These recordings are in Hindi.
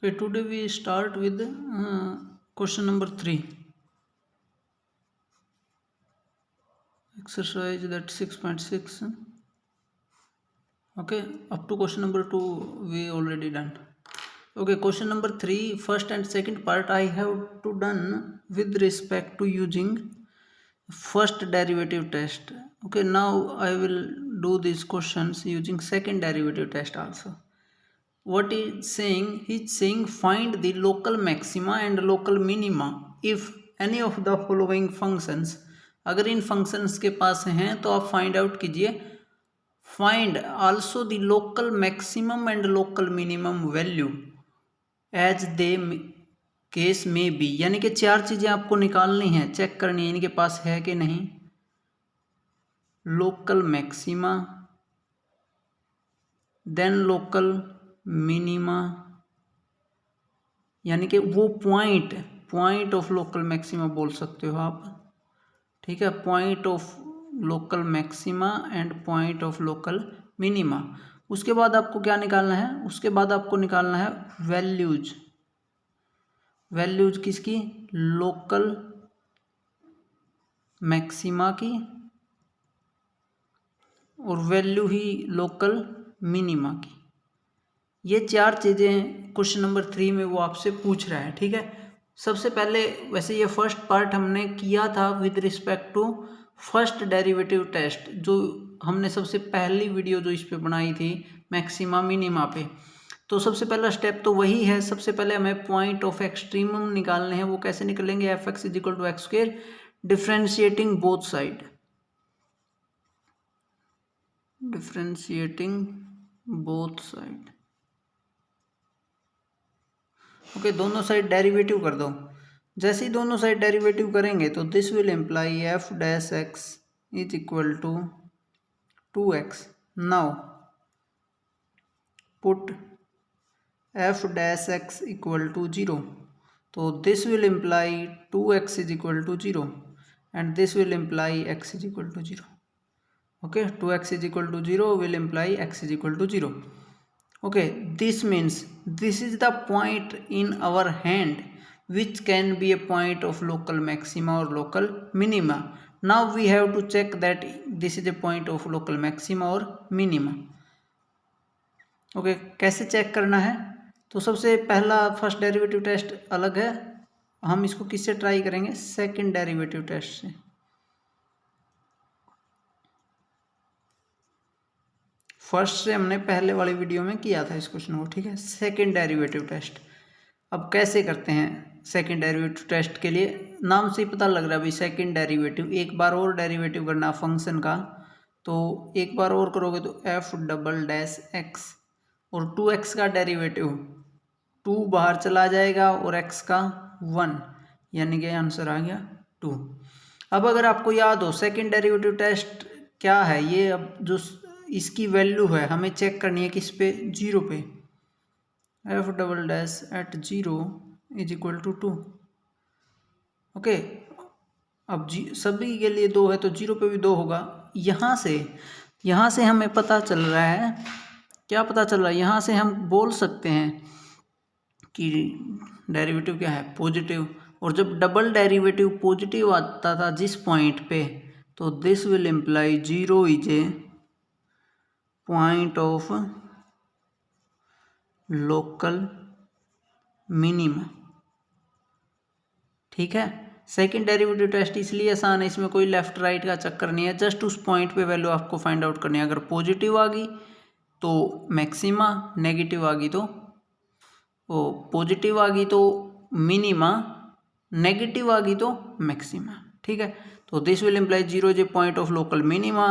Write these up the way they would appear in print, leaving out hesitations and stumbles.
Okay, today we start with question number 3. Exercise that 6.6. Okay, up to question number 2 we already done. Okay, question number 3, first and second part I have to done with respect to using first derivative test. Okay, now I will do these questions using second derivative test also. What he's saying find the local maxima and local minima if any of the following functions. अगर इन functions के पास हैं तो आप find out कीजिए find also the local maximum and local minimum value as they case may be, यानी कि 4 चीज़ें आपको निकालनी है, चेक करनी है इनके पास है कि नहीं. Local maxima, then local minima, यानी कि वो पॉइंट ऑफ लोकल मैक्सिमा बोल सकते हो आप. ठीक है, point of local maxima and point of local minima. उसके बाद आपको क्या निकालना है, उसके बाद आपको निकालना है वैल्यूज किसकी, लोकल मैक्सिमा की और वैल्यू ही लोकल मिनिमा की. ये 4 चीज़ें क्वेश्चन नंबर 3 में वो आपसे पूछ रहा है. ठीक है, सबसे पहले वैसे ये फर्स्ट पार्ट हमने किया था with respect to first derivative test, जो हमने सबसे पहली वीडियो जो इस पे बनाई थी मैक्सिमा मिनिमा पे. तो सबसे पहला स्टेप तो वही है. सबसे पहले हमें पॉइंट ऑफ एक्सट्रीमम निकालने हैं. वो कैसे निकलेंगे, F x is equal to X square differentiating both side, okay, दोनों साइड डेरिवेटिव कर दो. जैसे ही दोनों साइड डेरिवेटिव करेंगे तो this will imply F dash x is equal to 2x. Now put F dash X equal to 0. तो this will imply 2x is equal to 0 and this will imply x is equal to 0. Okay, 2x is equal to 0 will imply x is equal to 0. Okay, this means this is the point in our hand which can be a point of local maxima or local minima. Now we have to check that this is a point of local maxima or minima. Okay, कैसे चेक करना है, तो सबसे पहला फर्स्ट डेरिवेटिव टेस्ट अलग है. हम इसको किससे ट्राई करेंगे, सेकंड डेरिवेटिव टेस्ट से. फर्स्ट से हमने पहले वाली वीडियो में किया था इस क्वेश्चन को. ठीक है, सेकंड डेरिवेटिव टेस्ट. अब कैसे करते हैं सेकंड डेरिवेटिव टेस्ट के लिए, नाम से ही पता लग रहा है भाई सेकंड डेरिवेटिव. एक बार और डेरिवेटिव करना फंक्शन का, तो एक बार और करोगे तो एफ डबल डैश एक्स और 2x का डेरिवेटिव 2 बाहर चला जाएगा और x का 1, यानी कि आंसर आ गया 2. अब अगर आपको याद हो सेकंड डेरिवेटिव टेस्ट क्या है, ये अब जो इसकी वैल्यू है हमें चेक करनी है किस पे, 0 पे. F double dash at 0 is equal to 2. Okay, अब सभी के लिए 2 है तो 0 पे भी 2 होगा. यहाँ से हमें पता चल रहा है, क्या पता चल रहा है, यहाँ से हम बोल सकते हैं कि डेरिवेटिव क्या है, पॉजिटिव. और जब डबल डेरिवेटिव पॉजिटिव आता था जिस पॉइंट पे, तो this will imply 0 is a point of local minima. ठीक है, सेकंड डेरिवेटिव टेस्ट इसलिए आसान है, इसमें कोई लेफ्ट राइट का चक्कर नहीं है. जस्ट उस पॉइंट पे वैल्यू आपको फाइंड आउट करनी है. अगर पॉजिटिव आ गई तो मैक्सिमा, नेगेटिव आ गई तो पॉजिटिव आ गई तो मिनिमा, नेगेटिव आ गई तो मैक्सिमा. ठीक है, तो this will imply 0 is a point of local minima.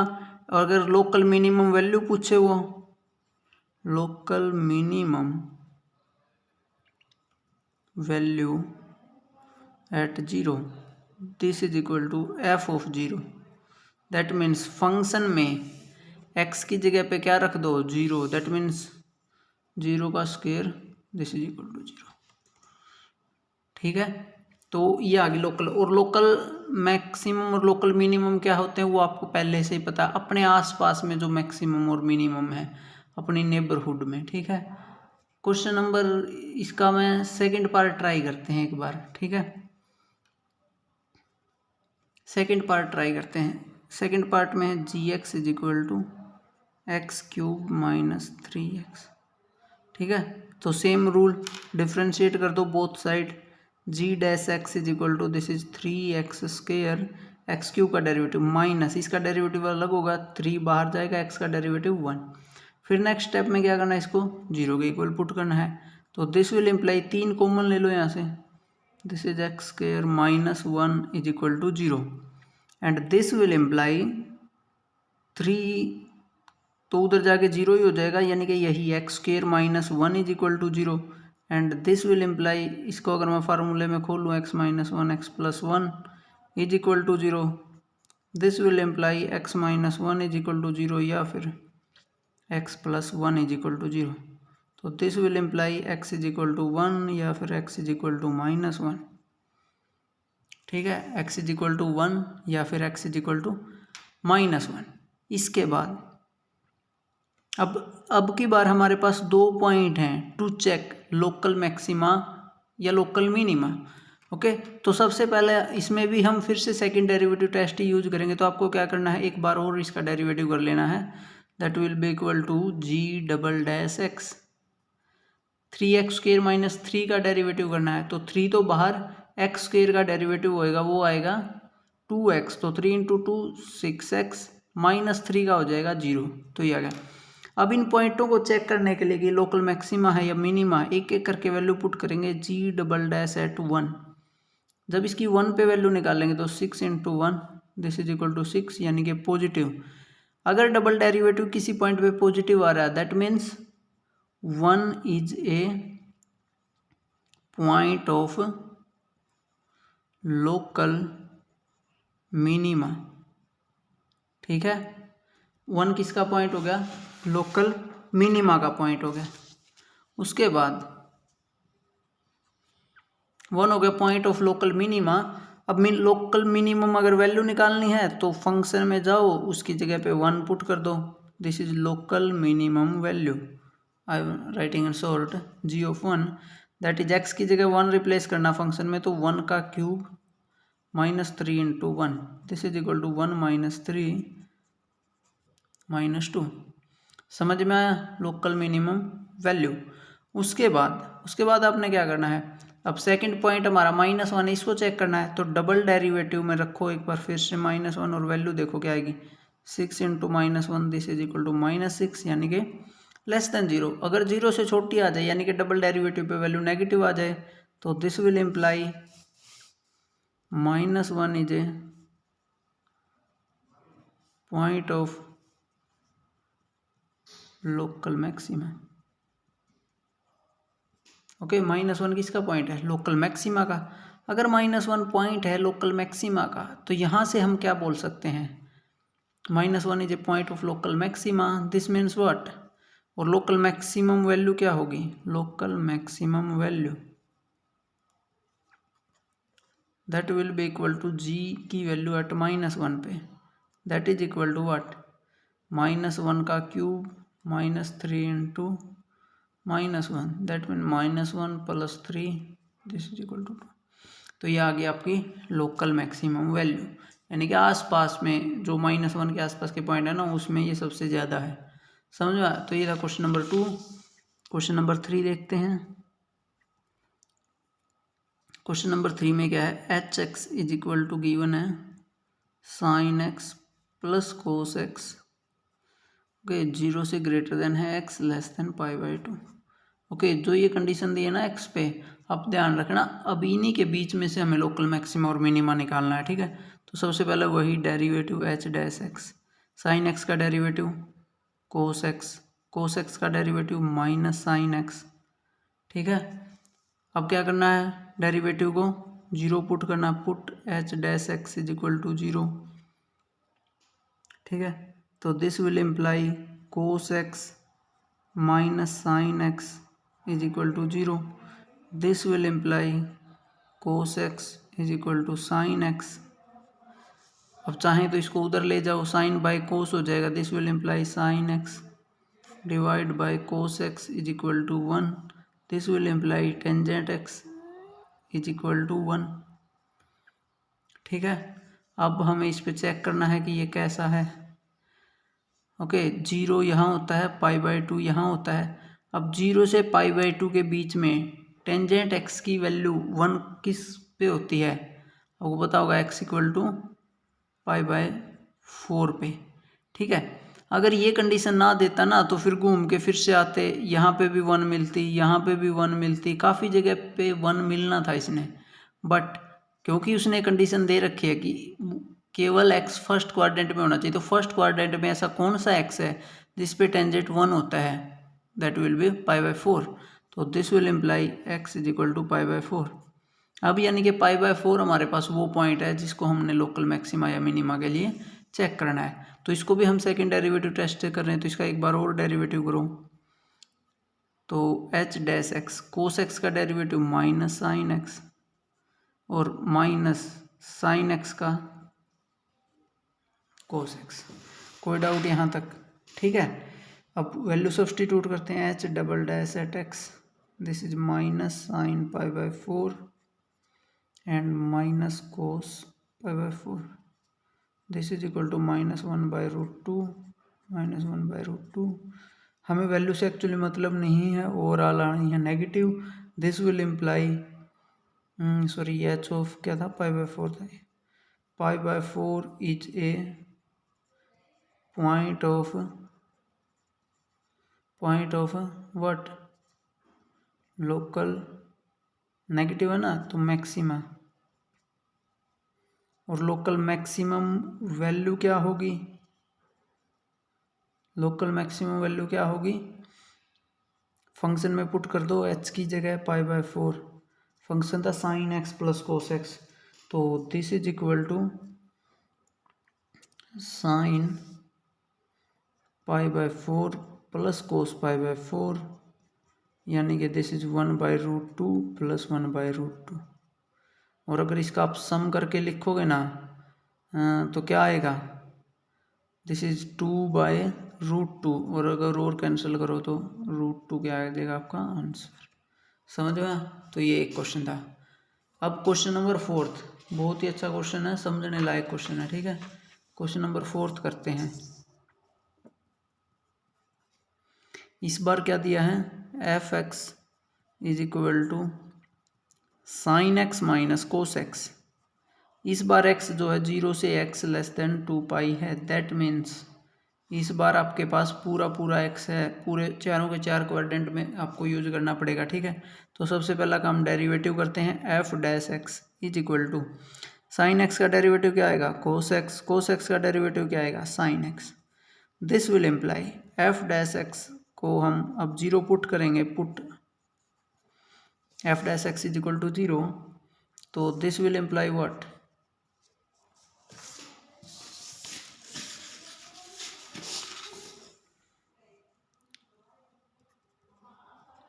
और अगर लोकल मिनिमम वैल्यू पूछे, वो local minimum value at 0, this is equal to F of 0. That means function में x की जगह पे क्या रख दो, 0. दैट मीन्स 0 का square, this is equal to 0. ठीक है, तो ये आ गई लोकल. और लोकल मैक्सिमम और लोकल मिनिमम क्या होते हैं वो आपको पहले से ही पता है, अपने आसपास में जो मैक्सिमम और मिनिमम है अपनी नेबरहुड में. ठीक है, क्वेश्चन नंबर इसका मैं सेकंड पार्ट ट्राई करते हैं एक बार, ठीक है। सेकंड पार्ट ट्राई करते हैं। सेकंड पार्ट में है जी x is equal to x cube minus 3x, ठीक है। तो सेम रूल, डिफ्रेंशिएट कर दो both side. G dash x is equal to this is 3x², x cube का डेरिवेटिव माइनस इसका डेरिवेटिव अलग होगा, 3 बाहर जाएगा, एक्स का डेरिवेटिव 1। फिर नेक्स्ट स्टेप में क्या करना है, इसको 0 के इक्वल पुट करना है। तो दिस विल इम्प्लाई 3 कॉमन ले लो यहाँ से, this is x² minus 1 is equal to 0 and this will imply 3, तो उधर जाके 0 ही हो जाएगा, यानी कि यही x² minus 1 is equal to 0 and this will imply, इसको अगर मैं फार्मूले में खोलूँ x minus 1 x plus 1 is equal to 0, this will imply x minus 1 is equal to 0 या फिर x plus 1 is equal to 0। तो this will imply x is equal to 1 या फिर x is equal to minus 1, ठीक है। x इज इक्वल टू 1 या फिर x is equal to minus 1। इसके बाद अब की बार हमारे पास 2 पॉइंट हैं टू चेक लोकल मैक्सिमा या लोकल मिनिमा, ओके। तो सबसे पहले इसमें भी हम फिर से सेकंड डेरिवेटिव टेस्ट ही यूज करेंगे। तो आपको क्या करना है, एक बार और इसका डेरिवेटिव कर लेना है, that will be equal to G double dash X, 3x² minus 3 का डेरिवेटिव करना है। तो 3 तो बाहर, x² का डेरिवेटिव होएगा वो आएगा 2x, तो 3 × 2 6x माइनस 3 का हो जाएगा 0। तो ये आ गया। अब इन पॉइंटों को चेक करने के लिए कि लोकल मैक्सिमा है या मिनिमा, एक एक करके वैल्यू पुट करेंगे। जी डबल डैश एट 1, जब इसकी 1 पे वैल्यू निकालेंगे तो 6 × 1 दिस इज इक्वल टू 6, यानी कि पॉजिटिव। अगर डबल डेरिवेटिव किसी पॉइंट पे पॉजिटिव आ रहा है, that means 1 is a point of local minima, ठीक है। 1 किसका पॉइंट हो गया, लोकल मिनिमा का पॉइंट हो गया। उसके बाद 1 हो गया पॉइंट ऑफ लोकल मिनिमा। अब लोकल मिनिमम अगर वैल्यू निकालनी है तो फंक्शन में जाओ, उसकी जगह पे 1 पुट कर दो, this is local minimum value. I am writing in short G of 1, that is X की जगह 1 रिप्लेस करना फंक्शन में, तो 1 का cube minus 3 × 1 this is equal to 1 minus 3 minus 2। समझ में आया, लोकल मिनिमम वैल्यू। उसके बाद आपने क्या करना है, अब सेकंड पॉइंट हमारा -1, इसको चेक करना है। तो डबल डेरिवेटिव में रखो एक बार फिर से -1 और वैल्यू देखो क्या आएगी, 6 × -1 दिस इज इक्वल टू -6, यानी कि लेस देन 0। अगर 0 से छोटी आ जाए, यानी कि डबल डेरिवेटिव पे वैल्यू नेगेटिव आ जाए, तो this will imply -1 is a point of local maxima, okay. -1 किसका पॉइंट है, लोकल मैक्सिमा का। अगर -1 पॉइंट है लोकल मैक्सिमा का, तो यहाँ से हम क्या बोल सकते हैं, -1 is a point of local maxima, this means what. और लोकल मैक्सिमम वैल्यू क्या होगी, local maximum value that will be equal to g की वैल्यू एट -1 पे, that is equal to what, -1 का cube -3 × -1, that mean -1 + 3 this is equal to 2। तो ये आ गई आपकी लोकल मैक्सिमम वैल्यू, यानी कि आसपास में जो -1 के आसपास के पॉइंट है ना, उसमें ये सबसे ज़्यादा है। समझ में आया। तो ये था क्वेश्चन नंबर 2। क्वेश्चन नंबर 3 देखते हैं। क्वेश्चन नंबर 3 में क्या है, hx is equal to given है sin x plus cos x, okay, 0 से ग्रेटर देन है x लेस देन π/2, ओके। जो ये कंडीशन दी है ना x पे, आप ध्यान रखना, अब इन्हीं के बीच में से हमें लोकल मैक्सिमा और मिनिमा निकालना है, ठीक है। तो सबसे पहले वही derivative h dash x, sin x का डेरिवेटिव cos x का डेरिवेटिव माइनस sin x, ठीक है। अब क्या करना है, डेरिवेटिव को 0 पुट करना, put h dash x is equal to 0, ठीक है। तो this will imply cos x minus sin x is equal to 0, this will imply cos x is equal to sin x। अब चाहें तो इसको उधर ले जाओ, sin बाई cos हो जाएगा, this will imply sin x, divide by cos X is equal to 1, this will imply tangent X is equal to 1। ठीक है, अब हमें इस पे चेक करना है कि ये कैसा है। ओके, 0 यहाँ होता है, π/2 यहाँ होता है। अब 0 से π/2 के बीच में टेंजेंट एक्स की वैल्यू 1 किस पे होती है? आपको पता होगा x इक्वल टू π/4 पे। ठीक है, अगर ये कंडीशन ना देता ना तो फिर घूम के फिर से आते, यहाँ पे भी 1 मिलती, यहाँ पे भी 1 मिलती, काफ़ी जगह पे 1 मिलना था इसने। बट क्योंकि उसने कंडीशन दे रखी है कि केवल x फर्स्ट क्वाड्रेंट में होना चाहिए, तो फर्स्ट क्वाड्रेंट में ऐसा कौन सा x है जिस पे टेंजेंट 1 होता है? That will be π/4। तो this will imply x is equal to π/4। अब यानी कि π/4 हमारे पास वो पॉइंट है जिसको हमने लोकल मैक्सिमा या मिनिमा के लिए चेक करना है। तो इसको भी हम सेकंड डेरिवेटिव टेस्ट कर रहे हैं, तो इसका एक बार और डेरिवेटिव करो। तो h dash x, cos x का डेरिवेटिव माइनस साइन x और माइनस साइन x का कोस x। कोई डाउट यहाँ तक? ठीक है, अब वैल्यू सब्सटीट्यूट करते हैं। h double dash at x, this is minus sine π/4 and minus cos π/4, this is equal to -1/√2 -1/√2। हमें वैल्यू से एक्चुअली मतलब नहीं है, ओवरऑल आनी है negative. This will imply sorry h of क्या था, π/4 था। π/4 is a point of what, local negative है ना, तो मैक्सिमा। और लोकल मैक्सिमम वैल्यू क्या होगी? लोकल मैक्सिमम वैल्यू क्या होगी? फंक्शन में पुट कर दो, h की जगह π/4, फंक्शन था sine x plus cos x, तो this is equal to sine π/4 plus cos π/4, यानी कि दिस इज 1/√2 प्लस 1/√2। और अगर इसका आप सम करके लिखोगे ना तो क्या आएगा? दिस इज 2/√2, और अगर और कैंसिल करो तो √2 क्या आ जाएगा आपका आंसर। समझ में? तो ये एक क्वेश्चन था। अब क्वेश्चन नंबर 4, बहुत ही अच्छा क्वेश्चन है, समझने लायक क्वेश्चन है। ठीक है, क्वेश्चन नंबर 4 करते हैं। इस बार क्या दिया है? f(x) is equal to sine x minus cos x। इस बार x जो है 0 से x लेस देन 2π है। दैट मीन्स इस बार आपके पास पूरा x है, पूरे चारों के चार क्वाड्रेंट में आपको यूज करना पड़ेगा। ठीक है, तो सबसे पहला काम डेरिवेटिव करते हैं। f dash x is equal to sine x का डेरिवेटिव क्या आएगा? कोस x, कोस x का डेरिवेटिव क्या आएगा? Sine x। This will imply f dash x को हम अब 0 पुट करेंगे, put f dash x is equal to 0, तो this will imply what?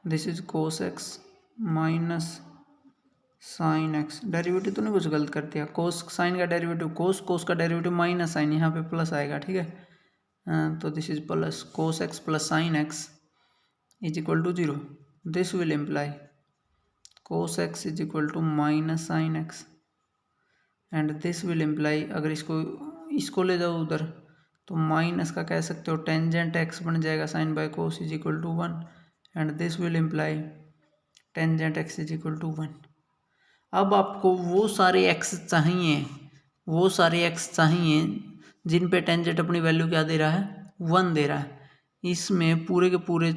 This is cos x minus sine x। Derivative तो नहीं कुछ गलत कर दिया, कोस साइन का डेरिवेटिव कोस, कोस का डेरिवेटिव माइनस साइन, यहाँ पे प्लस आएगा। ठीक है, तो this is plus cos x plus sine x is equal to 0। This will imply cos x is equal to minus sine x and this will imply, अगर इसको ले जाओ उधर तो माइनस का कह सकते हो टेंजेंट x बन जाएगा sine by cos is equal to 1 and this will imply tangent x is equal to 1। अब आपको वो सारे x चाहिए जिन पे टेंजेंट अपनी वैल्यू क्या दे रहा है? 1 दे रहा है। इसमें पूरे के पूरे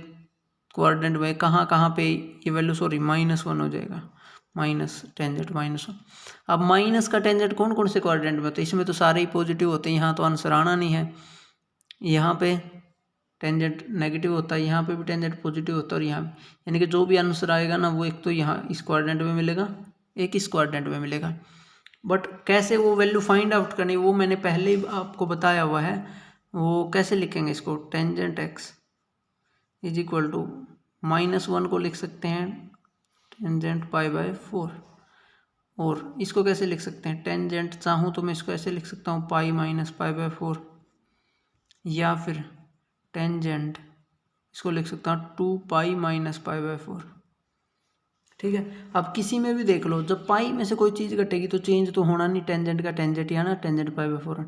क्वाड्रेंट में कहाँ पे ये वैल्यू -1 हो जाएगा, माइनस टेंजेंट -1। अब माइनस का टेंजेंट कौन कौन से क्वाड्रेंट में? तो इसमें तो सारे ही पॉजिटिव होते हैं, यहाँ तो आंसर आना नहीं है। यहाँ पे टेंजेंट नेगेटिव होता है, यहाँ पे भी टेंजेंट पॉजिटिव होता है, और यहाँ यानी कि जो भी आंसर आएगा ना वो एक तो यहाँ इस क्वाड्रेंट में मिलेगा, एक इस क्वाड्रेंट में मिलेगा। बट कैसे वो वैल्यू फाइंड आउट करनी, वो मैंने पहले ही आपको बताया हुआ है। वो कैसे लिखेंगे इसको? Tangent x is equal to -1 को लिख सकते हैं टेंजेंट π/4, और इसको कैसे लिख सकते हैं? टेंजेंट चाहूँ तो मैं इसको ऐसे लिख सकता हूँ π - π/4, या फिर टेंजेंट इसको लिख सकता हूँ 2 पाई माइनस π/4। ठीक है, अब किसी में भी देख लो, जब पाई में से कोई चीज़ घटेगी तो चेंज तो होना नहीं, टेंजेंट का टेंजेंट या ना टेंजेंट π/4।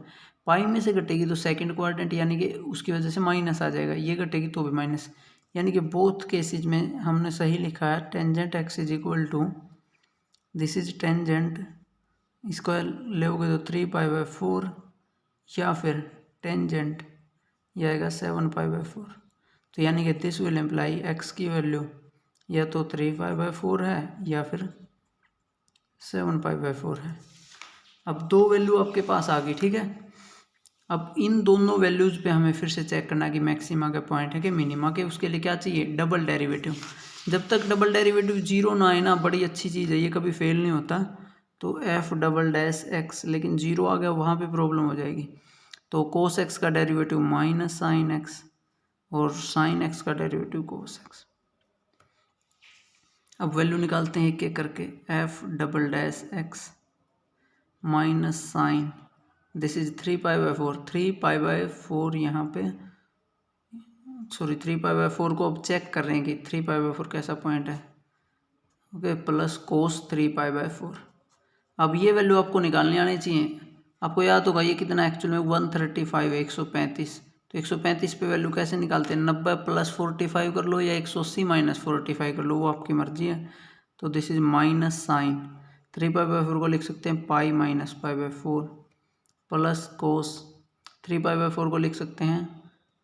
पाई में से घटेगी तो सेकंड क्वाड्रेंट यानी कि उसकी वजह से माइनस आ जाएगा, ये घटेगी तो भी माइनस, यानी कि बोथ केसेज में हमने सही लिखा है। Tangent x is equal to, this is tangent, इसको लोगे तो 3 π/4 या फिर टेंजेंट ये आएगा 7 π/4। तो यानी कि दिस विल इम्प्लाई x की वैल्यू या तो 3 π/4 है या फिर 7 π/4 है। अब दो वैल्यू आपके पास आ गई। ठीक है, अब इन दोनों वैल्यूज़ पे हमें फिर से चेक करना कि मैक्सिमा का पॉइंट है कि मिनिमा के। उसके लिए क्या चाहिए, डबल डेरिवेटिव। जब तक डबल डेरिवेटिव जीरो ना आए ना, बड़ी अच्छी चीज़ है, ये कभी फेल नहीं होता। तो एफ डबल डैश एक्स, लेकिन जीरो आ गया वहाँ पे प्रॉब्लम हो जाएगी। तो कोस एक्स का डेरिवेटिव माइनस साइन एक्स और साइन एक्स का डेरिवेटिव कोस एक्स। अब वैल्यू निकालते हैं एक एक करके। F double dash X minus sine, this is 3 π/4, 3 π/4 यहाँ पे, सॉरी 3 π/4 को अब चेक कर रहे हैं कि 3 π/4 कैसा पॉइंट है। Okay, plus cos 3 π/4। अब ये वैल्यू आपको निकालनी आनी चाहिए। आपको याद होगा ये कितना एक्चुअल में 135 है, 135। तो 135 पे वैल्यू कैसे निकालते हैं, 90 + 45 कर लो या 180 - 45 कर लो, वो आपकी मर्जी है। तो दिस इज माइनस साइन 3 π/4 को लिख सकते हैं पाई माइनस π/4 प्लस कोस 3 π/4 को लिख सकते हैं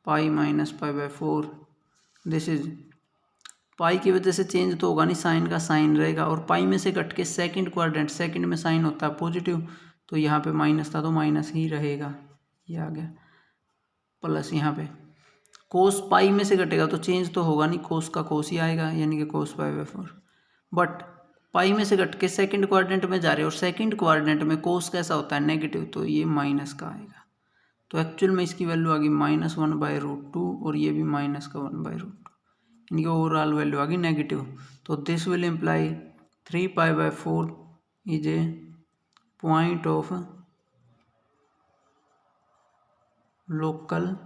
pi minus π/4। This is pi की वजह से चेंज तो होगा नहीं, साइन का साइन रहेगा, और पाई में से कट के सेकंड क्वाड्रेंट, सेकंड में साइन होता है पॉजिटिव, तो यहाँ पे माइनस था तो माइनस ही रहेगा, ये आ गया। प्लस यहाँ पे कोस पाई में से कटेगा तो चेंज तो होगा नहीं, कोस का कोस ही आएगा, यानी कि कोस π/4। बट पाई में से कट के सेकंड क्वाड्रेंट में जा रहे हैं, और सेकंड क्वाड्रेंट में कोस कैसा होता है, नेगेटिव, तो ये माइनस का आएगा। तो एक्चुअल में इसकी वैल्यू आ गई -1/√2 और ये भी माइनस का 1/√2, यानी कि ओवरऑल वैल्यू आ गई नेगेटिव। तो this will imply 3 π/4 is a point of local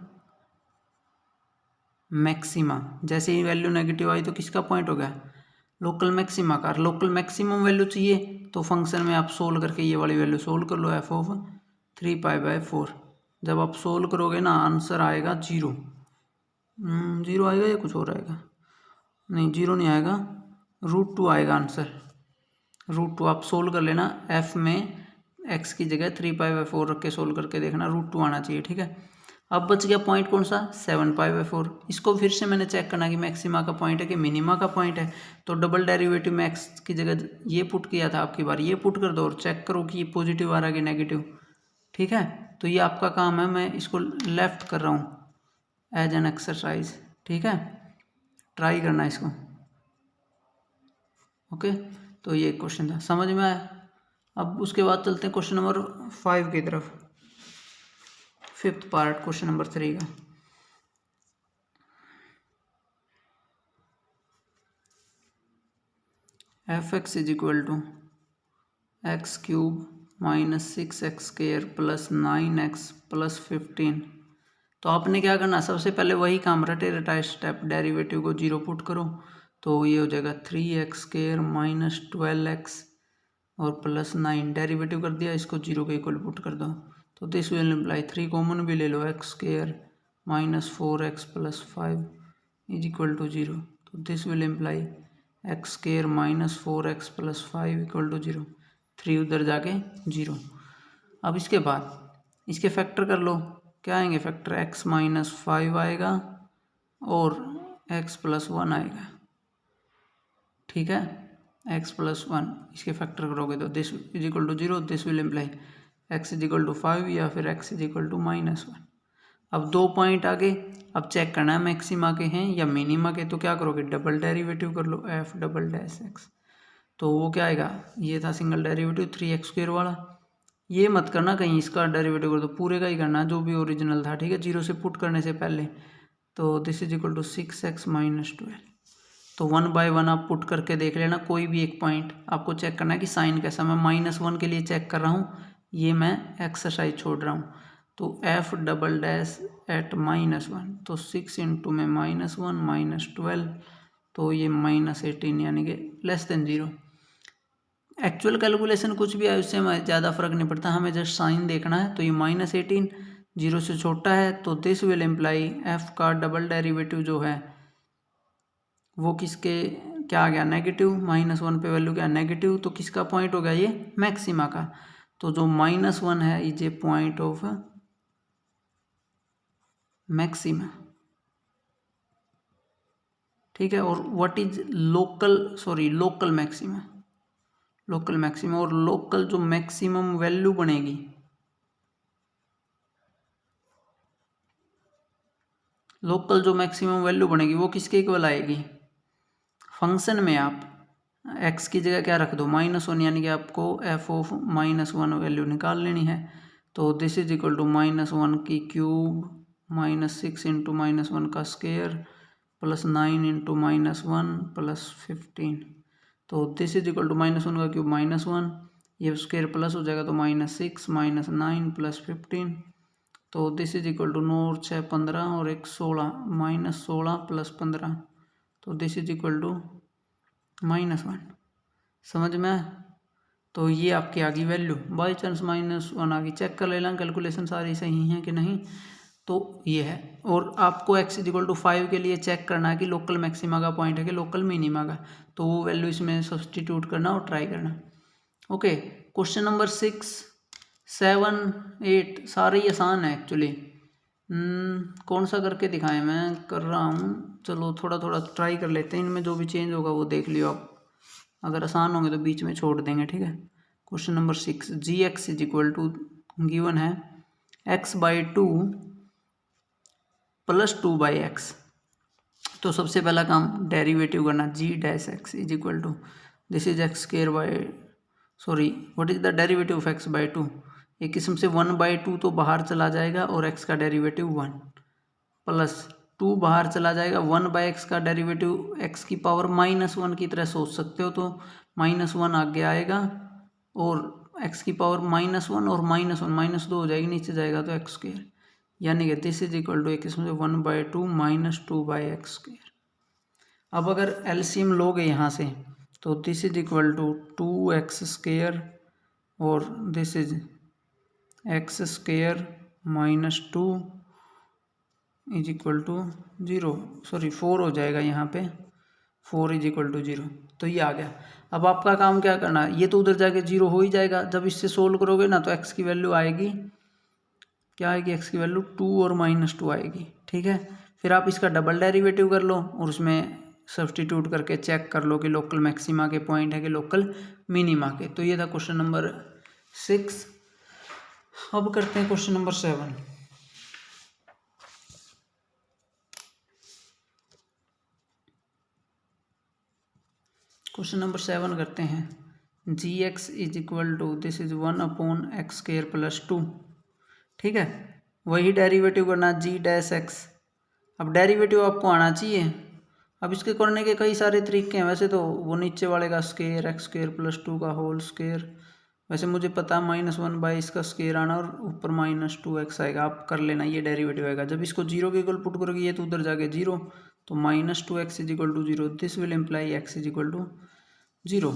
maxima. जैसे ही वैल्यू नेगेटिव आई तो किसका पॉइंट हो गया, लोकल मैक्सिमा का। लोकल मैक्सिमम वैल्यू चाहिए तो फंक्शन में आप सोल्व करके ये वाली वैल्यू सोल्व कर लो, एफ ऑफ 3 π/4। जब आप सोल्व करोगे ना, आंसर आएगा 0। 0 आएगा या कुछ और आएगा, नहीं 0 नहीं आएगा, √2 आएगा आंसर। √2 आप सोल्व कर लेना, एफ में एक्स की जगह 3 π/4 रख के सोल्व करके देखना, √2 आना चाहिए। ठीक है, अब बच गया पॉइंट कौन सा, 7 π/4। इसको फिर से मैंने चेक करना कि मैक्सिमा का पॉइंट है कि मिनिमा का पॉइंट है। तो डबल डेरिवेटिव में एक्स की जगह ये पुट किया था, आपकी बार ये पुट कर दो और चेक करो कि ये पॉजिटिव आ रहा है कि नेगेटिव। ठीक है, तो ये आपका काम है, मैं इसको लेफ्ट कर रहा हूँ एज एन एक्सरसाइज। ठीक है, ट्राई करना इसको। ओके, तो ये क्वेश्चन था, समझ में आया। अब उसके बाद चलते हैं क्वेश्चन नंबर 5 की तरफ, 5th पार्ट क्वेश्चन नंबर 3 का। f(x) is equal to x³ - 6x² + 9x + 15। तो आपने क्या करना, सबसे पहले वही काम, रटे रटाए स्टेप, डेरिवेटिव को 0 पुट करो तो ये हो जाएगा 3x² - 12x और +9। डेरिवेटिव कर दिया, इसको 0 के इक्वल पुट कर दो तो दिस विल इम्प्लाई 3 कॉमन भी ले लो, x² - 4x + 5 is equal to 0। तो this will imply x² - 4x + 5 equal to 0। 3 उधर जाके 0। अब इसके बाद इसके फैक्टर कर लो, क्या आएंगे फैक्टर, x - 5 आएगा और x + 1 आएगा। ठीक है, x + 1 इसके फैक्टर करोगे तो this is equal to 0। This will imply x is equal to 5 या फिर x इज इक्वल टू -1। अब 2 पॉइंट आगे, अब चेक करना है मैक्सिमा के हैं या मिनिमा के। तो क्या करोगे, डबल डेरिवेटिव कर लो, f डबल डैश x। तो वो क्या आएगा, ये था सिंगल डेरिवेटिव 3x² वाला, ये मत करना कहीं इसका डेरिवेटिव कर दो, पूरे का ही करना जो भी ओरिजिनल था। ठीक है, 0 से पुट करने से पहले। तो this is equal to 6x - 12। तो 1 बाय 1 आप पुट करके देख लेना, कोई भी एक पॉइंट आपको चेक करना है कि साइन कैसा। मैं -1 के लिए चेक कर रहा हूँ, ये मैं एक्सरसाइज छोड़ रहा हूँ। तो एफ डबल डैश एट -1, तो 6 इंटू में -1 -12, तो ये -18 यानी कि <0। एक्चुअल कैलकुलेशन कुछ भी है उससे हमें ज़्यादा फर्क नहीं पड़ता, हमें जस्ट साइन देखना है। तो ये -18 0 से छोटा है, तो दिस विल इम्प्लाई एफ का डबल डेरिवेटिव जो है वो किसके क्या आ गया, नेगेटिव। -1 पे वैल्यू क्या नेगेटिव, तो किसका पॉइंट हो गया ये मैक्सिमा का। तो जो -1 है is a point of maxima, ठीक है। और व्हाट इज लोकल मैक्सिमा, और लोकल जो मैक्सिमम वैल्यू बनेगी, वो किसके इक्वल आएगी, फंक्शन में आप x की जगह क्या रख दो -1, यानी कि आपको f ऑफ -1 वैल्यू निकाल लेनी है। तो दिस इज इक्वल टू -1 की क्यूब -6 इंटू -1 का स्क्वायर प्लस 9 इंटू -1 प्लस 15। तो दिस इज इक्वल टू -1 का क्यूब -1, ये स्क्वायर प्लस हो जाएगा तो -6 -9 प्लस 15। तो दिस इज इक्वल टू 9 और 6 15 और 1 16 -16 प्लस 15, तो दिस इज इक्वल टू -1। समझ में? तो ये आपकी आ गई वैल्यू। बाई चांस -1 आ गई, चेक कर लेना कैलकुलेशन सारी सही हैं कि नहीं। तो ये है। और आपको x इक्वल टू 5 के लिए चेक करना है कि लोकल मैक्सिमा का पॉइंट है कि लोकल मिनिमा का, तो वो वैल्यू इसमें सब्सटीट्यूट करना और ट्राई करना। ओके, क्वेश्चन नंबर 6, 7, 8 सारे ही आसान है एक्चुअली। कौन सा करके दिखाएं, मैं कर रहा हूँ, चलो थोड़ा थोड़ा ट्राई कर लेते हैं, इनमें जो भी चेंज होगा वो देख लियो आप, अगर आसान होंगे तो बीच में छोड़ देंगे, ठीक है। Question number 6, G x is equal to given है x/2 + 2/x। तो सबसे पहला काम डेरिवेटिव करना, g dash x is equal to this is what is the derivative of x/2। एक किस्म से 1/2 तो बाहर चला जाएगा और x का डेरिवेटिव 1 प्लस 2 बाहर चला जाएगा, 1/x का डेरिवेटिव x की पावर -1 की तरह सोच सकते हो, तो -1 आगे आएगा और x की पावर -1 और -1 -2 हो जाएगी, नीचे जाएगा तो x², यानी कि दिस इज इक्वल टू एक किस्म से 1/2 - 2/x²। अब अगर एलसीएम लोगे यहाँ से तो this is equal to 2x² और this is x² - 2 is equal to 0, 4 हो जाएगा यहाँ पे, 4 इज इक्वल टू 0। तो ये आ गया। अब आपका काम क्या करना है, ये तो उधर जाके 0 हो ही जाएगा। जब इससे सोल्व करोगे ना तो x की वैल्यू आएगी, क्या आएगी, x की वैल्यू 2 और -2 आएगी, ठीक है। फिर आप इसका डबल डेरिवेटिव कर लो और उसमें सब्सटीट्यूट करके चेक कर लो कि लोकल मैक्सिमा के पॉइंट है कि लोकल मिनिमा के। तो ये था क्वेश्चन नंबर 6। अब करते हैं क्वेश्चन नंबर 7। क्वेश्चन नंबर 7 करते हैं, g x is equal to this is 1/x² + 2, ठीक है। वही डेरिवेटिव करना जी डैश एक्स। अब डेरिवेटिव आपको आना चाहिए। अब इसके करने के कई सारे तरीके हैं, वैसे तो वो नीचे वाले का स्क्वायर x² + 2 का होल स्क्वायर, वैसे मुझे पता -1 इसका स्क्वायर आना और ऊपर -2x आएगा, आप कर लेना, ये डेरिवेटिव आएगा। जब इसको 0 के इक्वल पुट करोगे ये तो उधर जाके 0, तो -2x = 0, this will imply x = 0।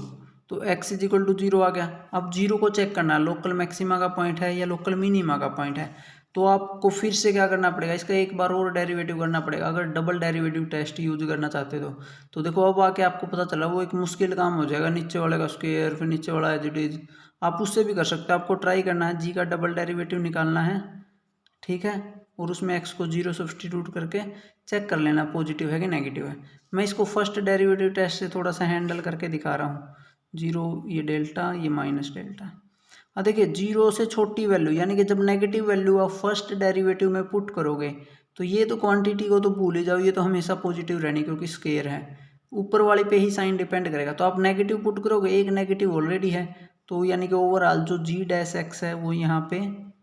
तो x = 0 आ गया। अब 0 को चेक करना है लोकल मैक्सिमा का पॉइंट है या लोकल मिनिमा का पॉइंट है। तो आपको फिर से क्या करना पड़ेगा, इसका एक बार और डेरिवेटिव करना पड़ेगा अगर डबल डेरिवेटिव टेस्ट यूज करना चाहते हो। तो देखो अब आके आपको पता चला वो एक मुश्किल काम हो जाएगा, नीचे वाले का स्क्वायर फिर नीचे वाला एज इट इज। आप उससे भी कर सकते हो, आपको ट्राई करना है, जी का डबल डेरिवेटिव निकालना है, ठीक है। और उसमें x को 0 सब्सटीट्यूट करके चेक कर लेना पॉजिटिव है कि नेगेटिव है। मैं इसको फर्स्ट डेरिवेटिव टेस्ट से थोड़ा सा हैंडल करके दिखा रहा हूँ। 0 ये डेल्टा, ये -डेल्टा। अब देखिए 0 से छोटी वैल्यू यानी कि जब नेगेटिव वैल्यू आप फर्स्ट डेरिवेटिव में पुट करोगे तो ये तो क्वांटिटी को तो भूल ही जाओ, ये तो हमेशा पॉजिटिव रहनी क्योंकि स्क्वायर है, ऊपर वाले पे ही साइन डिपेंड करेगा। तो आप नेगेटिव पुट करोगे, एक नेगेटिव ऑलरेडी है, तो यानी कि ओवरऑल जो जी डैश एक्स है वो यहाँ पे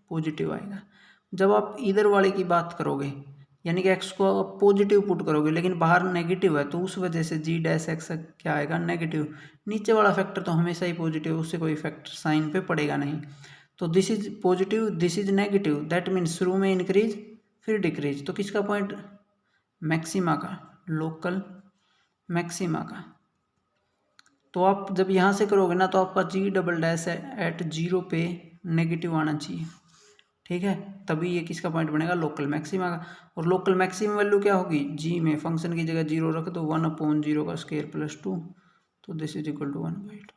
पॉजिटिव आएगा। जब आप इधर वाले की बात करोगे यानी कि x को आप पॉजिटिव पुट करोगे लेकिन बाहर नेगेटिव है, तो उस वजह से जी डैश एक्स क्या आएगा, नेगेटिव। नीचे वाला फैक्टर तो हमेशा ही पॉजिटिव, उससे कोई फैक्टर साइन पे पड़ेगा नहीं। तो this is positive, this is negative, that means शुरू में इंक्रीज फिर डिक्रीज। तो किसका पॉइंट? मैक्सिमा का, लोकल मैक्सिमा का। तो आप जब यहाँ से करोगे ना तो आपका जी डबल डैश एट जीरो पे नेगेटिव आना चाहिए, ठीक है, तभी ये किसका पॉइंट बनेगा? लोकल मैक्सिमा का। और लोकल मैक्सिमम वैल्यू क्या होगी? जी में फंक्शन की जगह जीरो रख दो, 1/0 का स्क्वायर प्लस 2, तो दिस इज इक्वल टू 1/2।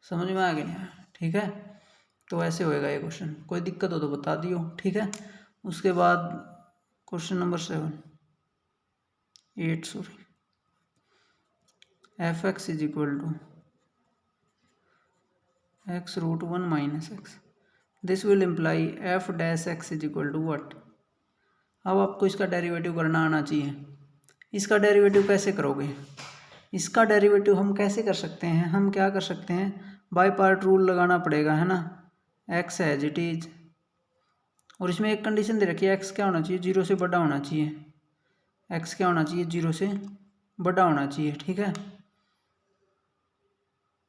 समझ में आ गया? ठीक है, तो ऐसे होएगा ये क्वेश्चन। कोई दिक्कत हो तो बता दियो, ठीक है। उसके बाद question number 8 sorry, F x is equal to x root 1 minus x, this will imply F dash x is equal to what. अब आपको इसका डेरिवेटिव करना आना चाहिए। इसका डेरिवेटिव कैसे करोगे? इसका डेरिवेटिव हम कैसे कर सकते हैं? हम क्या कर सकते हैं, बाय पार्ट रूल लगाना पड़ेगा, है ना। एक्स एज इट इज, और इसमें एक कंडीशन दे रखी है, एक्स क्या होना चाहिए? जीरो से बड़ा होना चाहिए। एक्स क्या होना चाहिए? जीरो से बड़ा होना चाहिए, ठीक है।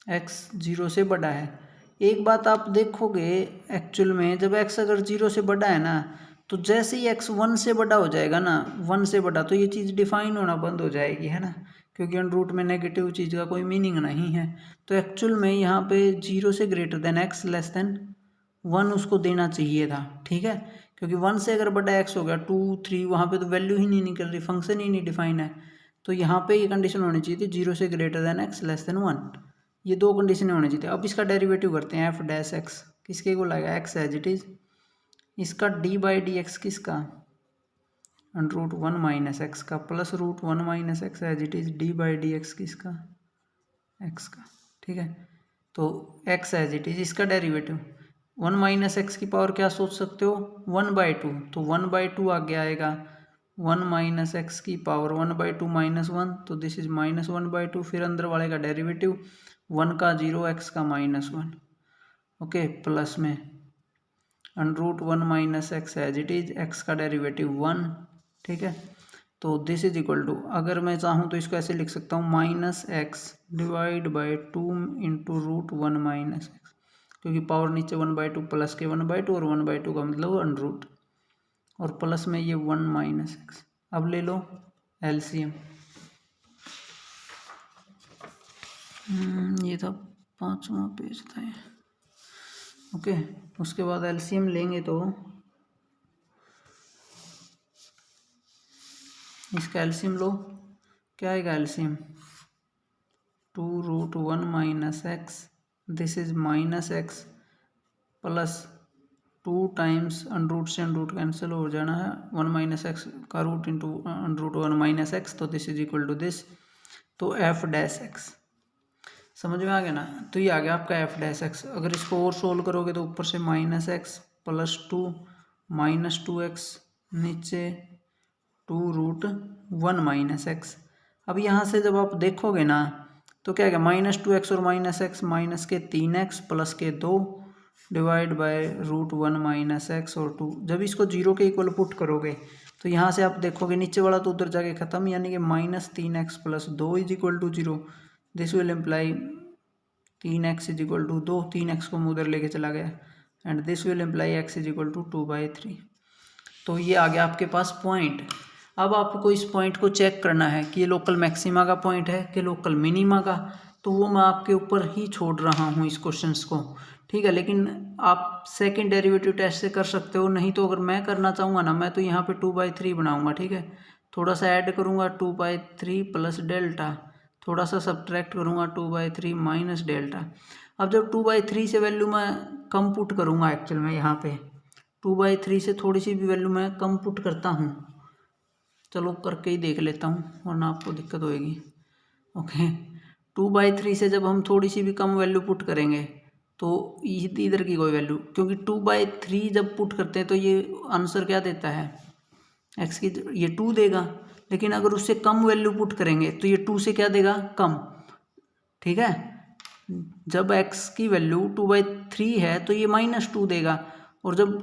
एक्स जीरो से बड़ा है। एक बात आप देखोगे एक्चुअल में, जब एक्स अगर जीरो से बड़ा है ना, तो जैसे ही एक्स 1 से बड़ा हो जाएगा ना, 1 से बड़ा, तो ये चीज़ डिफाइन होना बंद हो जाएगी, है ना, क्योंकि अंडर रूट में नेगेटिव चीज़ का कोई मीनिंग नहीं है। तो एक्चुअल में यहाँ पे जीरो से greater then x less than 1 उसको देना चाहिए था, ठीक है, क्योंकि 1 से अगर बड़ा एक्स हो गया 2 3, वहाँ पे तो वैल्यू ही नहीं निकल रही, फंक्शन ही नहीं डिफाइन है। तो यहाँ पे ये कंडीशन होनी चाहिए थी, जीरो से greater then x less than 1, ये दो कंडीशन होनी चाहिए। अब इसका डेरिवेटिव करते हैं, एफ डैश एक्स किसके को लाएगा? एक्स एज इट इज, इसका डी बाई डी एक्स किसका? अंडर रूट 1 माइनस एक्स का, plus root 1 minus X as it is D by D X किसका? एक्स का, ठीक है। तो एक्स एज इट इज, इसका डेरिवेटिव 1 माइनस एक्स की पावर क्या सोच सकते हो? 1/2, तो 1/2 आगे आएगा, 1 माइनस एक्स की पावर 1/2 माइनस 1, तो दिस इज माइनस 1/2। फिर अंदर वाले का डेरिवेटिव 1 का 0, एक्स का -1, ओके, प्लस में under root 1 minus X as it is, X का डेरिवेटिव 1, ठीक है। तो दिस इज इक्वल टू, अगर मैं चाहूँ तो इसको ऐसे लिख सकता हूँ, minus X divide by 2 into root 1 minus X, क्योंकि पावर नीचे 1/2 प्लस के 1/2, और 1/2 का मतलब अंडर रूट, और प्लस में ये 1 माइनस एक्स। अब ले लो एलसीएम, ये था 5वां पेज था ये, ओके। उसके बाद एलसीएम लेंगे तो इसका एलसीएम लो, क्या आएगा LCM? 2 root 1 minus x, this is minus x, plus 2 times under root से अंडर रूट कैंसिल हो जाना है, 1 माइनस एक्स का root into under root 1 minus x, तो this is equal to this, तो एफ डैश एक्स। समझ में आ गया ना? तो ये आ गया आपका एफ डैश एक्स। अगर इसको और सोल्व करोगे तो ऊपर से minus x plus 2 minus 2x, नीचे 2 रूट 1 माइनस एक्स। अब यहाँ से जब आप देखोगे ना तो क्या है, -2x और माइनस एक्स, माइनस के 3x प्लस के 2 divide by root 1 minus X और 2। जब इसको 0 के इक्वल पुट करोगे तो यहाँ से आप देखोगे नीचे वाला तो उधर जाके खत्म, यानी कि -3x plus 2 is equal to 0। This will imply 3x is equal to 2, 3x को उधर लेके चला गया, and this will imply x is equal to 2/3। तो ये आ गया आपके पास पॉइंट। अब आपको इस पॉइंट को चेक करना है कि ये लोकल मैक्सिमा का पॉइंट है कि लोकल मिनिमा का, तो वो मैं आपके ऊपर ही छोड़ रहा हूँ इस क्वेश्चंस को, ठीक है। लेकिन आप सेकंड डेरिवेटिव टेस्ट से कर सकते हो, नहीं तो अगर मैं करना चाहूँगा ना, मैं तो यहाँ पे 2/3 बनाऊँगा, ठीक है। थोड़ा सा ऐड करूँगा 2/3 प्लस डेल्टा, थोड़ा सा सब्ट्रैक्ट करूँगा 2/3 माइनस डेल्टा। अब जब 2/3 से वैल्यू मैं कम पुट करूँगा, एक्चुअल में यहाँ पे 2/3 से थोड़ी सी भी वैल्यू मैं कम पुट करता हूँ, चलो करके ही देख लेता हूँ वरना आपको दिक्कत होएगी, ओके। 2/3 से जब हम थोड़ी सी भी कम वैल्यू पुट करेंगे तो इधर की कोई वैल्यू, क्योंकि 2/3 जब पुट करते हैं तो ये आंसर क्या देता है, एक्स की ये 2 देगा, लेकिन अगर उससे कम वैल्यू पुट करेंगे तो ये 2 से क्या देगा, कम, ठीक है। जब x की वैल्यू 2/3 है तो ये -2 देगा, और जब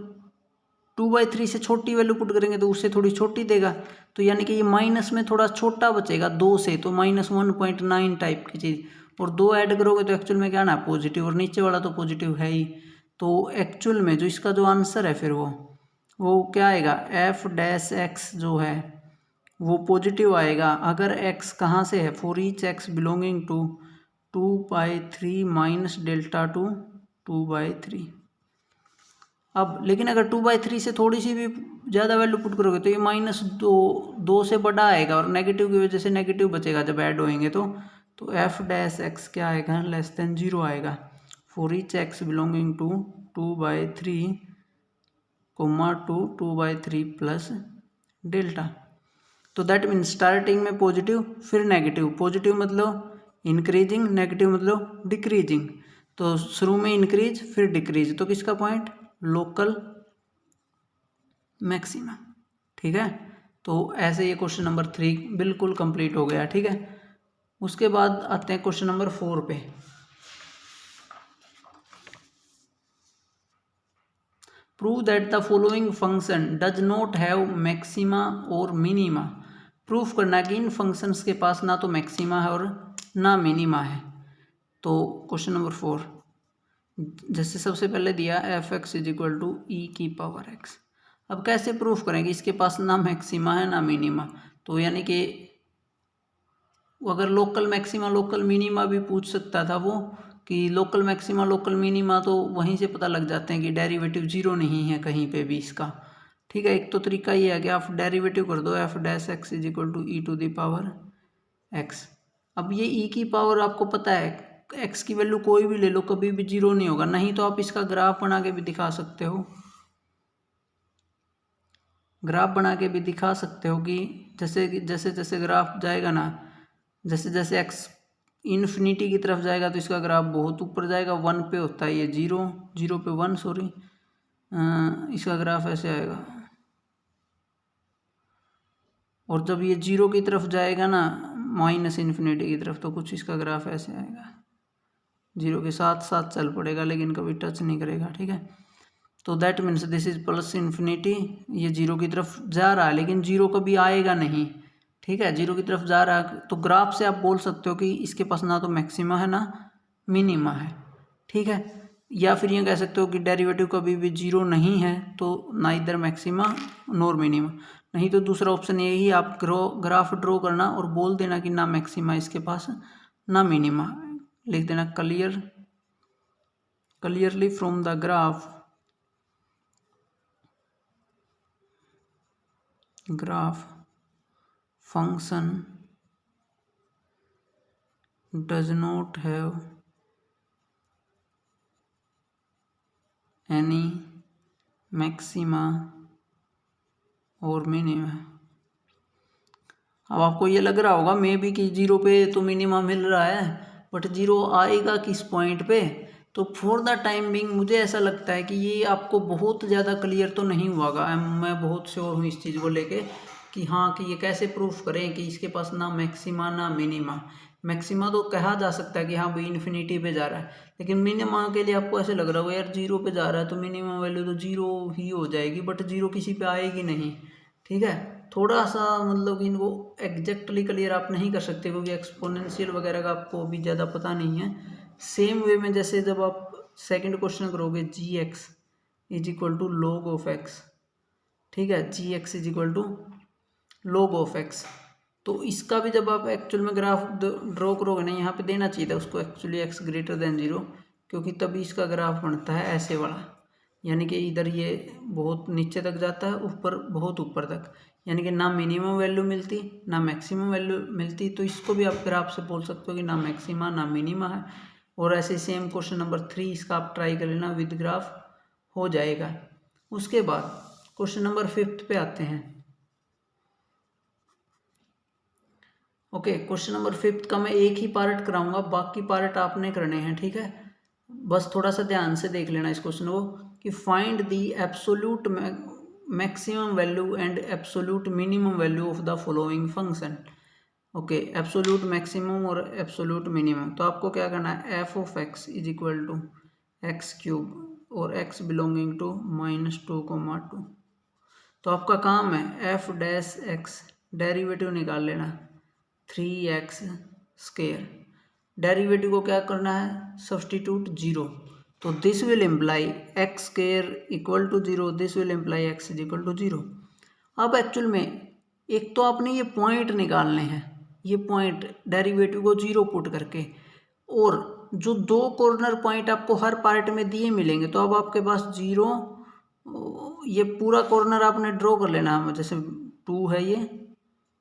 2/3 से छोटी वैल्यू पुट करेंगे तो उससे थोड़ी छोटी देगा, तो यानी कि ये माइनस में थोड़ा छोटा बचेगा 2 से, तो -1.9 टाइप की चीज़, और 2 ऐड करोगे तो एक्चुअल में क्या ना पॉजिटिव, और नीचे वाला तो पॉजिटिव है ही, तो एक्चुअल में जो इसका जो आंसर है फिर वो क्या आएगा, एफ डैश एक्स जो है वो पॉजिटिव आएगा अगर x कहाँ से है, for each x belonging to 2/3 minus delta to 2/3। अब लेकिन अगर 2/3 से थोड़ी सी भी ज़्यादा वैल्यू पुट करोगे तो ये -2 से बड़ा आएगा और नेगेटिव की वजह से नेगेटिव बचेगा जब ऐड होएंगे तो एफ डैश एक्स क्या आएगा, लेस देन 0 आएगा for each X belonging to 2/3 to 2/3 plus delta. तो दैट मीन स्टार्टिंग में पॉजिटिव फिर नेगेटिव, पॉजिटिव मतलब इंक्रीजिंग, नेगेटिव मतलब डिक्रीजिंग। तो शुरू में इंक्रीज फिर डिक्रीज, तो किसका पॉइंट, लोकल मैक्सिमा। ठीक है, तो ऐसे ये क्वेश्चन नंबर 3 बिल्कुल कंप्लीट हो गया। ठीक है, उसके बाद आते हैं क्वेश्चन नंबर 4 पे। Prove that the following function does not have maxima और मिनिमा। प्रूफ करना कि इन फंक्शंस के पास ना तो मैक्सिमा है और ना मिनिमा है। तो क्वेश्चन नंबर 4 जैसे सबसे पहले दिया f x is equal to e की पावर एक्स। अब कैसे प्रूफ करेंगे इसके पास ना मैक्सिमा है ना मिनिमा, तो यानी कि अगर लोकल मैक्सिमा लोकल मिनिमा भी पूछ सकता था वो, कि लोकल मैक्सिमा लोकल मिनिमा तो वहीं से पता लग जाते हैं कि डेरिवेटिव 0 नहीं है कहीं पे भी इसका। ठीक है, एक तो तरीका ये है कि आप डेरिवेटिव कर दो F dash x is equal to E to the power X. अब ये ई की पावर आपको पता है एक्स की वैल्यू कोई भी ले लो कभी भी 0 नहीं होगा, नहीं तो आप इसका ग्राफ बना के भी दिखा सकते हो, ग्राफ बना के भी दिखा सकते हो कि जैसे जैसे ग्राफ जाएगा ना, जैसे जैसे एक्स इन्फिनिटी की तरफ जाएगा तो इसका ग्राफ बहुत ऊपर जाएगा, 1 पे होता है ये 0 पे 1 सॉरी, इसका ग्राफ ऐसे आएगा। और जब ये 0 की तरफ जाएगा ना माइनस इन्फिनिटी की तरफ तो कुछ इसका ग्राफ ऐसे आएगा, 0 के साथ साथ चल पड़ेगा लेकिन कभी टच नहीं करेगा। ठीक है, तो that means this is plus infinity, ये 0 की तरफ जा रहा है लेकिन 0 कभी आएगा नहीं। ठीक है, 0 की तरफ जा रहा है तो ग्राफ से आप बोल सकते हो कि इसके पास ना तो मैक्सिमा है ना मिनिमा है। ठीक है, या फिर ये कह सकते हो कि डेरिवेटिव कभी भी 0 नहीं है तो ना इधर मैक्सिमा नॉर मिनिमा। नहीं तो दूसरा ऑप्शन यही, आप ग्राफ ड्रॉ करना और बोल देना कि ना मैक्सिमा इसके पास ना मिनिमा, लिख देना clearly from the graph function does not have any maxima और मिनिमा। अब आपको ये लग रहा होगा मे बी कि 0 पे तो मिनिमा मिल रहा है बट 0 आएगा किस पॉइंट पे, तो फॉर द टाइम बिंग मुझे ऐसा लगता है कि ये आपको बहुत ज़्यादा क्लियर तो नहीं हुआ। मैं बहुत श्योर हूँ इस चीज़ को लेके कि हाँ कि ये कैसे प्रूफ करें कि इसके पास ना मैक्सिमा ना मिनिमा। मैक्सिमा तो कहा जा सकता है कि हाँ भाई इन्फिनिटी पे जा रहा है, लेकिन मिनिमा के लिए आपको ऐसे लग रहा होगा यार 0 पे जा रहा है तो मिनिमम वैल्यू तो 0 ही हो जाएगी, बट 0 किसी पे आएगी नहीं। ठीक है, थोड़ा सा मतलब इनको एग्जैक्टली क्लियर आप नहीं कर सकते क्योंकि एक्सपोनेंशियल वगैरह का आपको अभी ज़्यादा पता नहीं है। सेम वे में जैसे जब आप सेकंड क्वेश्चन करोगे g x is equal to log of x. ठीक है, जी x is equal to log of x, तो इसका भी जब आप एक्चुअल में ग्राफ ड्रॉ करोगे ना यहाँ पे देना चाहिए था उसको एक्चुअली एक्स ग्रेटर देन 0, क्योंकि तभी इसका ग्राफ बनता है ऐसे वाला, यानी कि इधर ये बहुत नीचे तक जाता है ऊपर बहुत ऊपर तक, यानी कि ना मिनिमम वैल्यू मिलती ना मैक्सिमम वैल्यू मिलती। तो इसको भी आप ग्राफ से बोल सकते हो कि ना मैक्सिमा ना मिनिमा है। और ऐसे सेम क्वेश्चन नंबर 3 इसका आप ट्राई कर लेना, विद ग्राफ हो जाएगा। उसके बाद क्वेश्चन नंबर 5 पे आते हैं। ओके, क्वेश्चन नंबर 5 का मैं एक ही पार्ट कराऊंगा, बाकी पार्ट आपने करने हैं। ठीक है, बस थोड़ा सा ध्यान से देख लेना इस क्वेश्चन को कि find the absolute maximum value and absolute minimum value of the following function. Okay, absolute maximum और एब्सोल्यूट मिनिमम, तो आपको क्या करना है, F of X is equal to x cube और एक्स बिलोंगिंग टू -2, तो आपका काम है एफ डैश एक्स डेरिवेटिव निकाल लेना 3x स्क्वायर। डेरिवेटिव को क्या करना है, सब्सटीट्यूट 0, तो this will imply X square equal to 0, this will imply X is equal to 0। अब एक्चुअल में एक तो आपने ये पॉइंट निकालने हैं, ये पॉइंट डेरिवेटिव को 0 पुट करके, और जो दो कॉर्नर पॉइंट आपको हर पार्ट में दिए मिलेंगे, तो अब आपके पास 0, ये पूरा कॉर्नर आपने ड्रॉ कर लेना है, जैसे 2 है, ये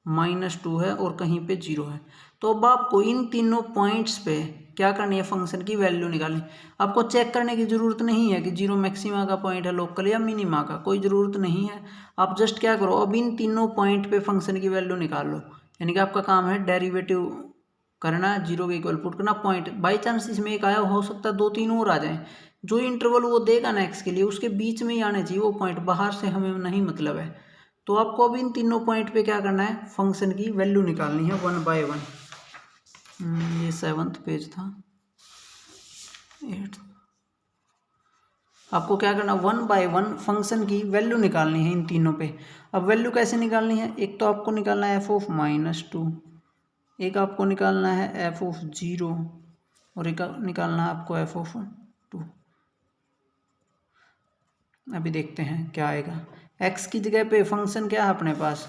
-2 है और कहीं पे 0 है। तो अब आपको इन तीनों पॉइंट्स पे क्या करनी है, फंक्शन की वैल्यू निकालनी। आपको चेक करने की ज़रूरत नहीं है कि 0 मैक्सिमा का पॉइंट है लोकल या मिनिमा का, कोई ज़रूरत नहीं है। आप जस्ट क्या करो, अब इन तीनों पॉइंट पे फंक्शन की वैल्यू निकाल लो, यानी कि आपका काम है डेरिवेटिव करना, 0 के इक्वल पुट करना पॉइंट। बाई चांस इसमें एक आया, हो सकता है 2-3 और आ जाएं, जो इंटरवल वो देगा ना एक्स के लिए, उसके बीच में ही आने चाहिए वो पॉइंट, बाहर से हमें नहीं मतलब है। तो आपको अब इन तीनों पॉइंट पे क्या करना है, फंक्शन की वैल्यू निकालनी है 1 बाय 1। ये 7th पेज था, 8th। आपको क्या करना, 1 बाय 1 फंक्शन की वैल्यू निकालनी है इन तीनों पे। अब वैल्यू कैसे निकालनी है, एक तो आपको निकालना है f ऑफ -2, एक आपको निकालना है f ऑफ 0, और एक निकालना है आपको f ऑफ 2। अभी देखते हैं क्या आएगा। x की जगह पे फंक्शन क्या है अपने पास,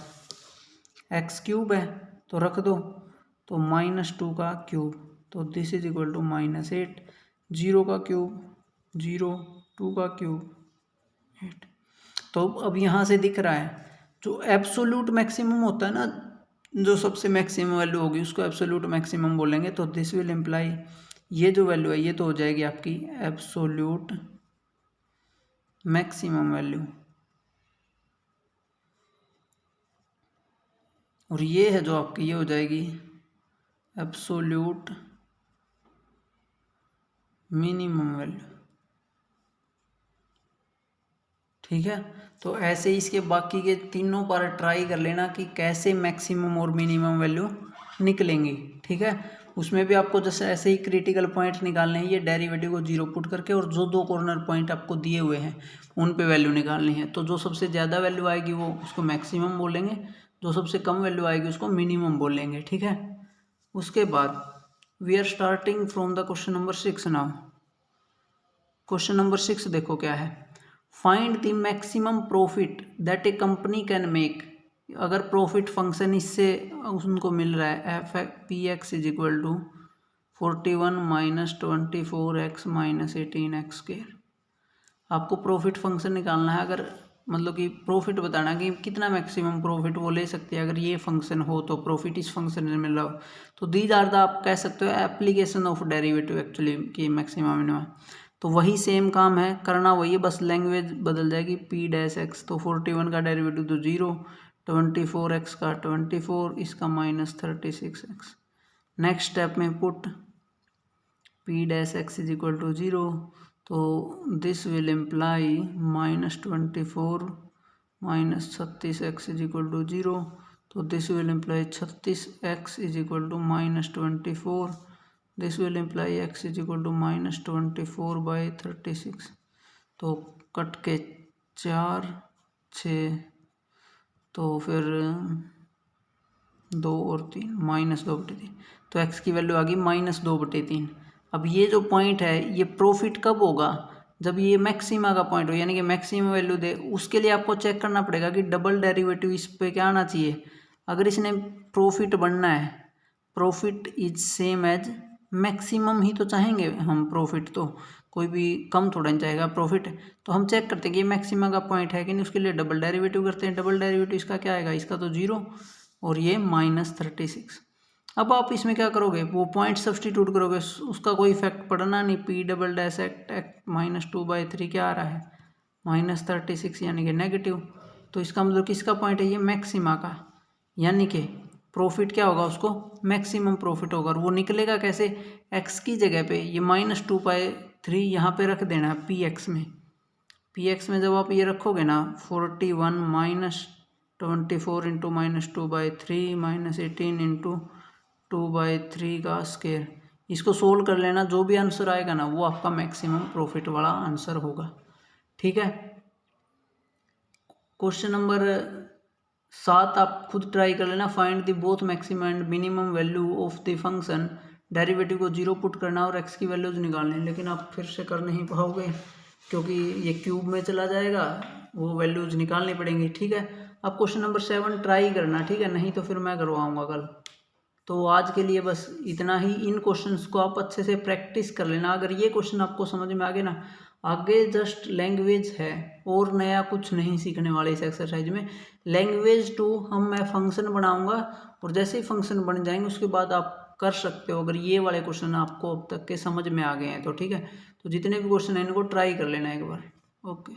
x³ है, तो रख दो, तो -2 का क्यूब, तो दिस इज इक्वल टू -8, 0 का क्यूब 0, 2 का क्यूब 8। तो अब यहाँ से दिख रहा है जो एब्सोल्यूट मैक्सिमम होता है ना, जो सबसे मैक्सिमम वैल्यू होगी उसको एब्सोल्यूट मैक्सिमम बोलेंगे। तो दिस विल इम्प्लाई, ये जो वैल्यू है ये तो हो जाएगी आपकी एब्सोल्यूट मैक्सिमम वैल्यू, और ये है जो आपकी, ये हो जाएगी एब्सोल्यूट मिनिमम वैल्यू। ठीक है, तो ऐसे ही इसके बाकी के तीनों पर ट्राई कर लेना कि कैसे मैक्सिमम और मिनिमम वैल्यू निकलेंगी। ठीक है, उसमें भी आपको जैसे ऐसे ही क्रिटिकल पॉइंट निकालने हैं, ये डेरिवेटिव को 0 पुट करके, और जो दो कॉर्नर पॉइंट आपको दिए हुए हैं उन पे वैल्यू निकालनी है। तो जो सबसे ज़्यादा वैल्यू आएगी वो उसको मैक्सिमम बोलेंगे, जो सबसे कम वैल्यू आएगी उसको मिनिमम बोलेंगे। ठीक है, उसके बाद we are starting from the question number 6 now. Question number 6 देखो क्या है, find the maximum profit that a company can make. अगर प्रॉफिट फंक्शन इससे उनको मिल रहा है, F P X is equal to 41 minus 24x minus 18x²। आपको प्रॉफिट फंक्शन निकालना है, अगर मतलब कि प्रॉफिट बताना कि कितना मैक्सिमम प्रॉफिट वो ले सकती है अगर ये फंक्शन हो, तो प्रॉफिट इस फंक्शन में मिल रहा हो। तो दीज आर द, आप कह सकते हो एप्लीकेशन ऑफ डेरिवेटिव एक्चुअली की मैक्सिमम मिनिमम। तो वही सेम काम है, करना वही है, बस लैंग्वेज बदल जाएगी, p-x। तो 41 का डेरिवेटिव तो 0, 24x का 24, इसका -36x। नेक्स्ट स्टेप में put p-x is equal to 0, तो this will imply -24 minus 36x is equal to 0, तो this will imply 36x is equal to -24, this will imply x is equal to -24/36। तो कट के 4 6, तो फिर 2 और 3, -2/3, तो x की वैल्यू आ गई -2/3। अब ये जो पॉइंट है ये प्रॉफिट कब होगा, जब ये मैक्सिमा का पॉइंट हो, यानी कि मैक्सिमम वैल्यू दे। उसके लिए आपको चेक करना पड़ेगा कि डबल डेरिवेटिव इस पे क्या आना चाहिए। अगर इसने प्रॉफिट बनना है, profit is same as maximum ही तो चाहेंगे हम, प्रॉफिट तो कोई भी कम थोड़ा नहीं चाहेगा प्रॉफिट। तो हम चेक करते हैं कि ये मैक्सिमा का पॉइंट है कि नहीं, उसके लिए डबल डेरिवेटिव करते हैं। डबल डेरिवेटिव इसका क्या आएगा, इसका तो 0 और ये -36। अब आप इसमें क्या करोगे, वो पॉइंट सब्सटीट्यूट करोगे, उसका कोई इफेक्ट पड़ना नहीं। p" -2/3 क्या आ रहा है, -36, यानी कि नेगेटिव। तो इसका मतलब किसका पॉइंट है, ये मैक्सिमा का, यानी कि प्रॉफिट क्या होगा, उसको मैक्सिमम प्रॉफिट होगा। और वो निकलेगा कैसे, x की जगह पे ये -2/3 यहाँ पे रख देना है px में। px में जब आप ये रखोगे ना, 41 माइनस 24 इंटू -2/3 -18 इंटू 2/3 का स्क्वायर, इसको सोल्व कर लेना, जो भी आंसर आएगा ना वो आपका मैक्सिमम प्रॉफिट वाला आंसर होगा। ठीक है, क्वेश्चन नंबर 7 आप खुद ट्राई कर लेना। Find the both maximum and minimum value of the function derivative को 0 पुट करना और x की वैल्यूज निकालनी, लेकिन आप फिर से कर नहीं पाओगे क्योंकि ये क्यूब में चला जाएगा, वो वैल्यूज निकालनी पड़ेंगी। ठीक है, अब क्वेश्चन नंबर 7 ट्राई करना, ठीक है, नहीं तो फिर मैं करवाऊँगा कल। तो आज के लिए बस इतना ही। इन क्वेश्चंस को आप अच्छे से प्रैक्टिस कर लेना। अगर ये क्वेश्चन आपको समझ में आ गए ना, आगे जस्ट लैंग्वेज है और नया कुछ नहीं सीखने वाले इस एक्सरसाइज में। लैंग्वेज 2 मैं फंक्शन बनाऊंगा और जैसे ही फंक्शन बन जाएंगे उसके बाद आप कर सकते हो, अगर ये वाले क्वेश्चन आपको अब तक के समझ में आ गए हैं तो। ठीक है, तो जितने भी क्वेश्चन हैं इनको ट्राई कर लेना एक बार। ओके।